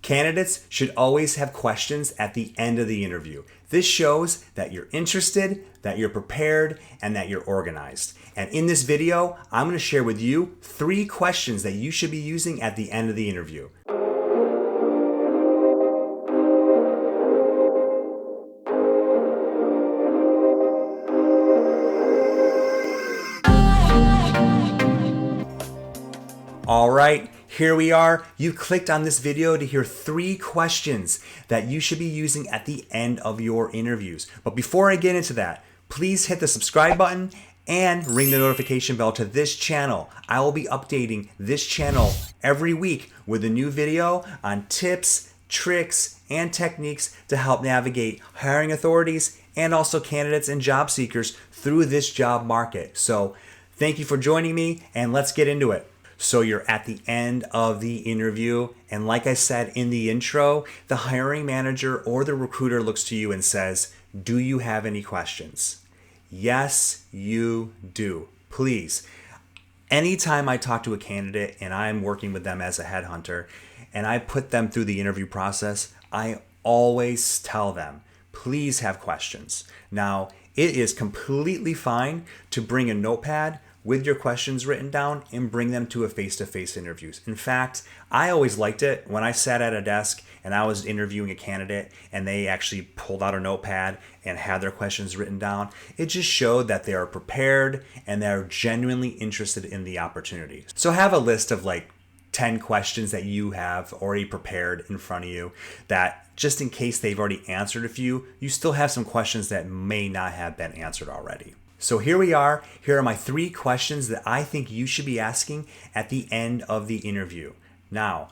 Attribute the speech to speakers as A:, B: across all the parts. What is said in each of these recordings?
A: Candidates should always have questions at the end of the interview. This shows that you're interested, that you're prepared, and that you're organized. And in this video, I'm going to share with you 3 questions that you should be using at the end of the interview. All right, here we are. You clicked on this video to hear 3 questions that you should be using at the end of your interviews. But before I get into that, please hit the subscribe button and ring the notification bell to this channel. I will be updating this channel every week with a new video on tips, tricks, and techniques to help navigate hiring authorities and also candidates and job seekers through this job market. So thank you for joining me, and let's get into it. So you're at the end of the interview, and like I said in the intro, the hiring manager or the recruiter looks to you and says, "Do you have any questions?" Yes, you do. Please. Anytime I talk to a candidate and I'm working with them as a headhunter and I put them through the interview process, I always tell them, please have questions. Now, it is completely fine to bring a notepad with your questions written down and bring them to a face-to-face interviews. In fact, I always liked it when I sat at a desk and I was interviewing a candidate and they actually pulled out a notepad and had their questions written down. It just showed that they are prepared and they're genuinely interested in the opportunity. So have a list of like 10 questions that you have already prepared in front of you that just in case they've already answered a few, you still have some questions that may not have been answered already. So here we are. Here are my 3 questions that I think you should be asking at the end of the interview. Now,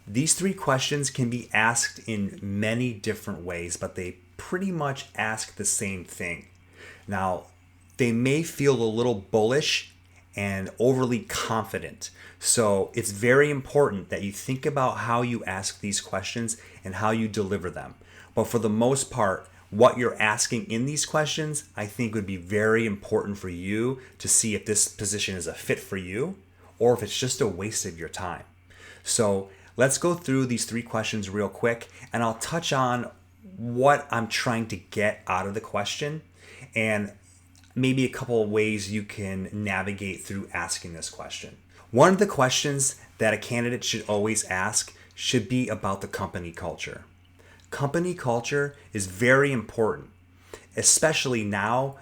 A: these 3 questions can be asked in many different ways, but they pretty much ask the same thing. Now, they may feel a little bullish and overly confident. So it's very important that you think about how you ask these questions and how you deliver them. But for the most part, what you're asking in these questions, I think would be very important for you to see if this position is a fit for you or if it's just a waste of your time. So let's go through these 3 questions real quick, and I'll touch on what I'm trying to get out of the question and maybe a couple of ways you can navigate through asking this question. One of the questions that a candidate should always ask should be about the company culture. Company culture is very important, especially now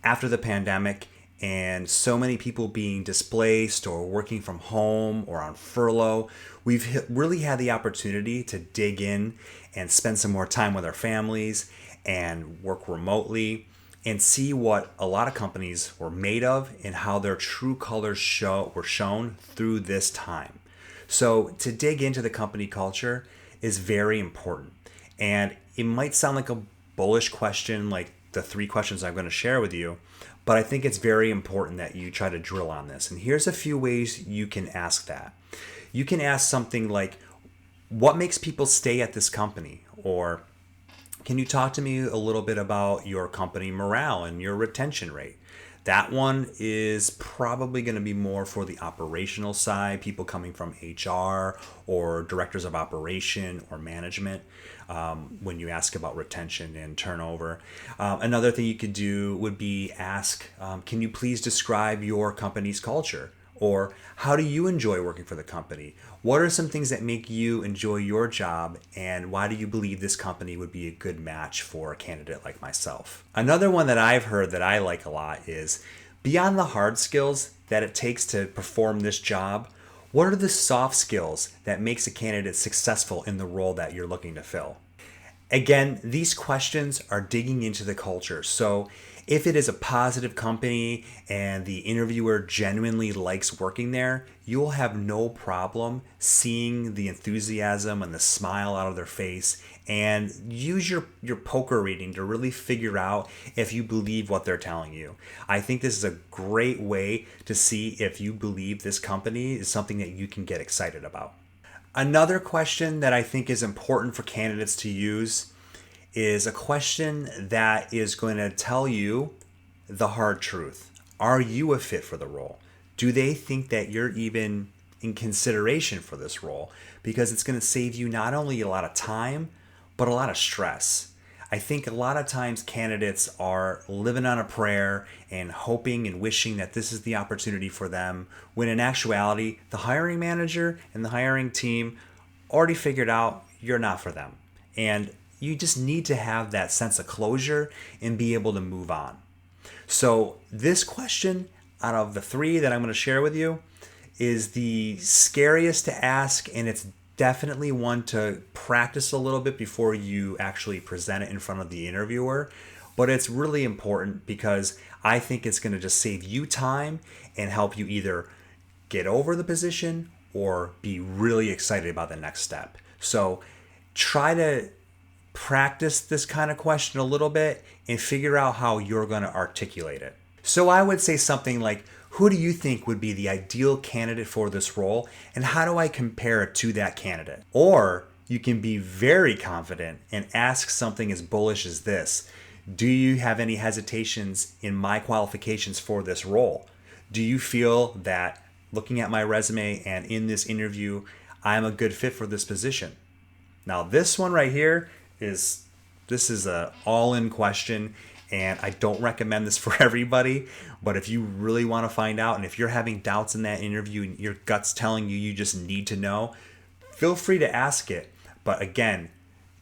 A: after the pandemic and so many people being displaced or working from home or on furlough. We've really had the opportunity to dig in and spend some more time with our families and work remotely and see what a lot of companies were made of and how their true colors were shown through this time. So to dig into the company culture is very important. And it might sound like a bullish question like the 3 questions I'm going to share with you, but I think it's very important that you try to drill on this. And here's a few ways you can ask that. You can ask something like, what makes people stay at this company? Or can you talk to me a little bit about your company morale and your retention rate? That one is probably going to be more for the operational side, people coming from HR or directors of operation or management when you ask about retention and turnover. Another thing you could do would be ask, can you please describe your company's culture? Or how do you enjoy working for the company? What are some things that make you enjoy your job, and why do you believe this company would be a good match for a candidate like myself? Another one that I've heard that I like a lot is, beyond the hard skills that it takes to perform this job, what are the soft skills that makes a candidate successful in the role that you're looking to fill? Again, these questions are digging into the culture. So if it is a positive company and the interviewer genuinely likes working there, you will have no problem seeing the enthusiasm and the smile out of their face, and use your poker reading to really figure out if you believe what they're telling you. I think this is a great way to see if you believe this company is something that you can get excited about. Another question that I think is important for candidates to use is a question that is going to tell you the hard truth. Are you a fit for the role? Do they think that you're even in consideration for this role, because it's going to save you not only a lot of time, but a lot of stress. I think a lot of times candidates are living on a prayer and hoping and wishing that this is the opportunity for them, when in actuality, the hiring manager and the hiring team already figured out you're not for them. And you just need to have that sense of closure and be able to move on. So this question, out of the three that I'm going to share with you, is the scariest to ask, and it's definitely one to practice a little bit before you actually present it in front of the interviewer. But it's really important because I think it's going to just save you time and help you either get over the position or be really excited about the next step. So try to practice this kind of question a little bit and figure out how you're going to articulate it. So I would say something like, who do you think would be the ideal candidate for this role, and how do I compare it to that candidate? Or you can be very confident and ask something as bullish as this: do you have any hesitations in my qualifications for this role? Do you feel that looking at my resume and in this interview, I'm a good fit for this position? Now this one right here is a all-in question, and I don't recommend this for everybody, but if you really want to find out, and if you're having doubts in that interview and your gut's telling you just need to know, feel free to ask it. But again,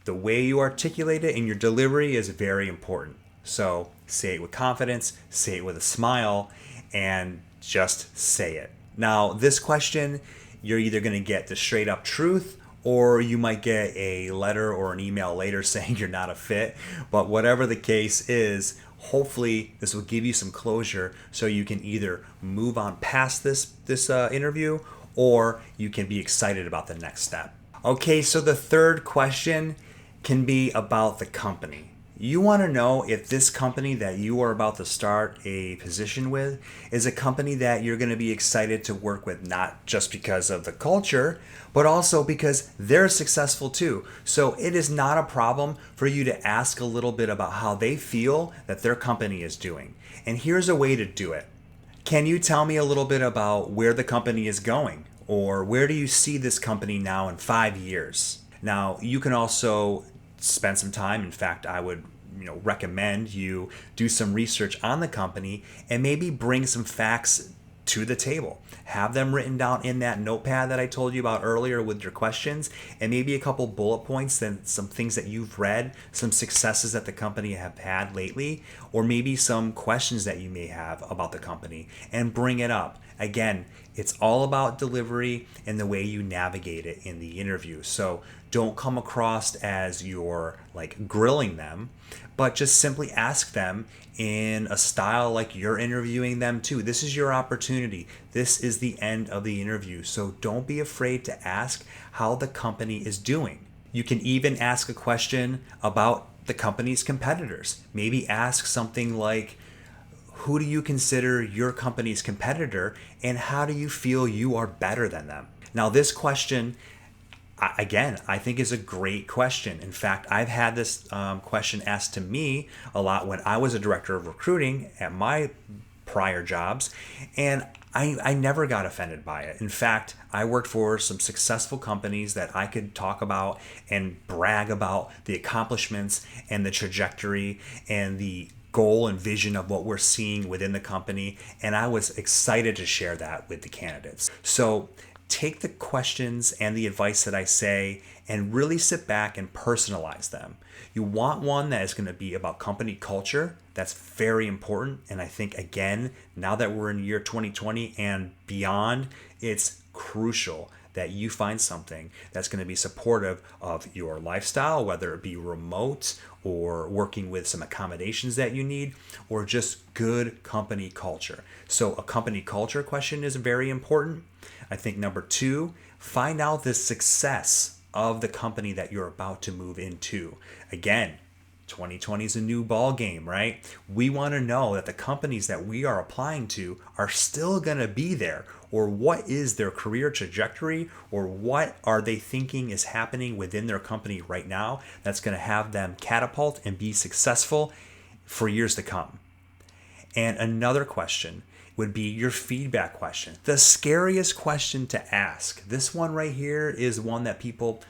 A: the way you articulate it and your delivery is very important. So say it with confidence, say it with a smile, and just say it. Now, this question, you're either going to get the straight up truth, or you might get a letter or an email later saying you're not a fit. But whatever the case is, hopefully this will give you some closure so you can either move on past this interview, or you can be excited about the next step. Okay, so the third question can be about the company. You want to know if this company that you are about to start a position with is a company that you're going to be excited to work with, not just because of the culture, but also because they're successful too. So it is not a problem for you to ask a little bit about how they feel that their company is doing. And here's a way to do it. Can you tell me a little bit about where the company is going? Or where do you see this company now in 5 years? Now, you can also spend some time. In fact, I would recommend you do some research on the company and maybe bring some facts to the table. Have them written down in that notepad that I told you about earlier with your questions, and maybe a couple bullet points, then some things that you've read, some successes that the company have had lately, or maybe some questions that you may have about the company, and bring it up. Again, it's all about delivery and the way you navigate it in the interview. So don't come across as you're grilling them, but just simply ask them in a style like you're interviewing them too. This is your opportunity. This is the end of the interview. So don't be afraid to ask how the company is doing. You can even ask a question about the company's competitors. Maybe ask something like, who do you consider your company's competitor, and how do you feel you are better than them? Now, this question, again, I think is a great question. In fact, I've had this question asked to me a lot when I was a director of recruiting at my prior jobs, and I never got offended by it. In fact, I worked for some successful companies that I could talk about and brag about the accomplishments and the trajectory and the goal and vision of what we're seeing within the company, and I was excited to share that with the candidates. So take the questions and the advice that I say and really sit back and personalize them. You want one that is going to be about company culture. That's very important. And I think, again, now that we're in year 2020 and beyond, it's crucial that you find something that's going to be supportive of your lifestyle, whether it be remote or working with some accommodations that you need, or just good company culture. So a company culture question is very important. I think number 2, find out the success of the company that you're about to move into. Again, 2020 is a new ball game, right? We want to know that the companies that we are applying to are still going to be there, or what is their career trajectory, or what are they thinking is happening within their company right now that's going to have them catapult and be successful for years to come. And another question would be your feedback question. The scariest question to ask. This one right here is one that people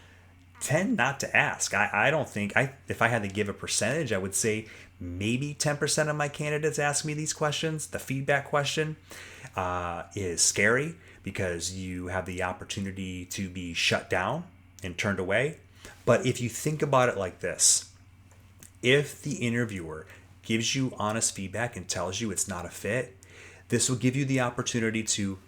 A: tend not to ask. I don't think, if I had to give a percentage, I would say maybe 10% of my candidates ask me these questions. The feedback question is scary because you have the opportunity to be shut down and turned away. But if you think about it like this, if the interviewer gives you honest feedback and tells you it's not a fit, this will give you the opportunity to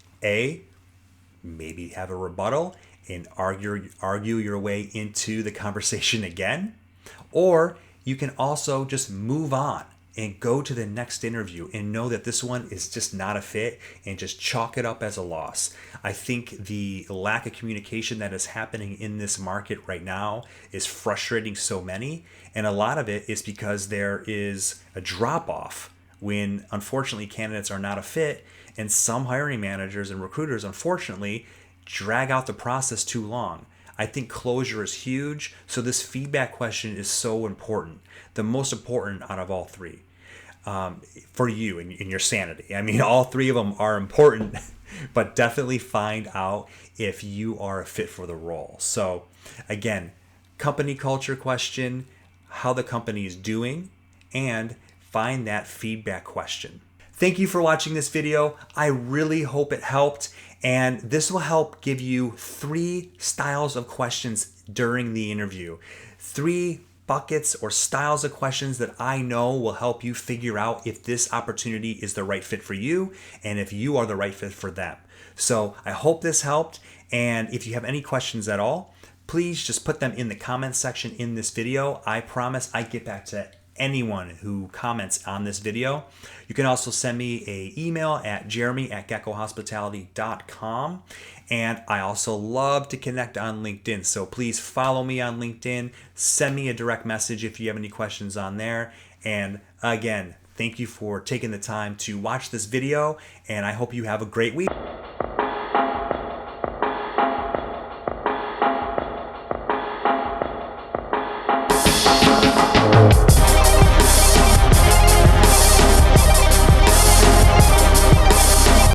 A: maybe have a rebuttal and argue your way into the conversation again. Or you can also just move on and go to the next interview and know that this one is just not a fit and just chalk it up as a loss. I think the lack of communication that is happening in this market right now is frustrating so many. And a lot of it is because there is a drop off when unfortunately candidates are not a fit, and some hiring managers and recruiters unfortunately drag out the process too long. I think closure is huge, so this feedback question is so important, the most important out of all three, for you and your sanity. I mean, all three of them are important, but definitely find out if you are a fit for the role. So again, company culture question, how the company is doing, and find that feedback question. Thank you for watching this video. I really hope it helped, and this will help give you 3 styles of questions during the interview. 3 buckets or styles of questions that I know will help you figure out if this opportunity is the right fit for you and if you are the right fit for them. So I hope this helped, and if you have any questions at all, please just put them in the comments section in this video. I promise I get back to anyone who comments on this video. You can also send me an email at jeremy@geckohospitality.com. And I also love to connect on LinkedIn. So please follow me on LinkedIn. Send me a direct message if you have any questions on there. And again, thank you for taking the time to watch this video, and I hope you have a great week.